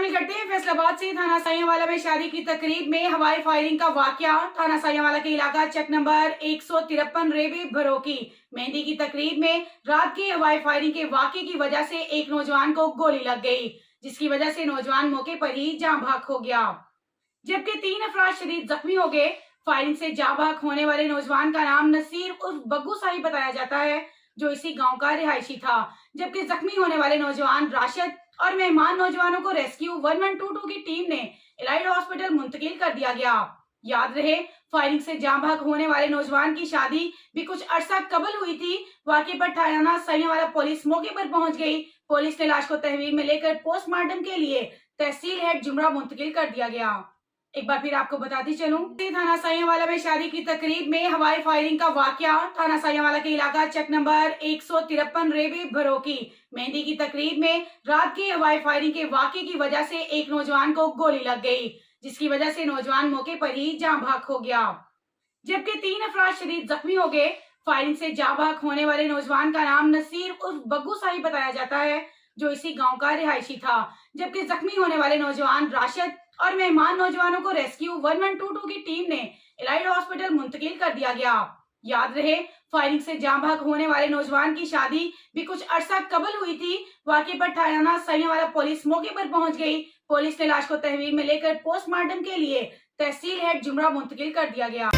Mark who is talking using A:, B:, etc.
A: शामिल करते हैं फैसलाबाद से। थाना साहियावाला में शादी की तकरीब में हवाई फायरिंग का वाकया। थाना साहियावाला के इलाका चेक नंबर 153 रेवे भरोकी मेहंदी की तकरीब में रात की हवाई फायरिंग के वाकये की वजह से एक नौजवान को गोली लग गई, जिसकी वजह से नौजवान मौके पर ही जाँ भाग हो गया, जबकि 3 अफराद शदीद जख्मी हो गए। फायरिंग से जाँ भाग होने वाले नौजवान का नाम नसीर उर्फ बग्गू साहिब बताया जाता है, जो इसी गांव का रिहायशी था, जबकि जख्मी होने वाले नौजवान राशिद और मेहमान नौजवानों को रेस्क्यू 1122 की टीम ने इलाइड हॉस्पिटल मुंतकिल कर दिया गया। याद रहे, फायरिंग से जाँ भाग होने वाले नौजवान की शादी भी कुछ अरसा कबल हुई थी। वाकये पर थाना साहियावाला पुलिस मौके पर पहुंच गई। पुलिस ने लाश को तहवील में लेकर पोस्टमार्टम के लिए तहसील हेड जुमरा मुंतकिल कर दिया गया। एक बार फिर आपको बताती चलूं, थाना साहियावाला में शादी की तकरीब में हवाई फायरिंग का वाकया। थाना साहियावाला के इलाका चेक नंबर 153 रेवे भरोकी मेहंदी की तकरीब में रात की हवाई फायरिंग के वाकये की वजह से एक नौजवान को गोली लग गई, जिसकी वजह से नौजवान मौके पर ही जाँ भाग हो गया, जबकि 3 अफराद शदीद जख्मी हो गए। फायरिंग से जाँ भाग होने वाले नौजवान का नाम नसीर उर्फ बग्गू साहिब बताया जाता है, जो इसी गांव का रिहायशी था, जबकि जख्मी होने वाले नौजवान राशिद और मेहमान नौजवानों को रेस्क्यू 1122 की टीम ने इलाइड हॉस्पिटल मुंतकिल कर दिया गया। याद रहे, फायरिंग से जाँ भाग होने वाले नौजवान की शादी भी कुछ अरसा कबल हुई थी। वाकये पर थाना साहियावाला पुलिस मौके पर पहुंच गई। पुलिस ने लाश को तहवील में लेकर पोस्टमार्टम के लिए तहसील हेड जुमरा मुंतकिल कर दिया गया।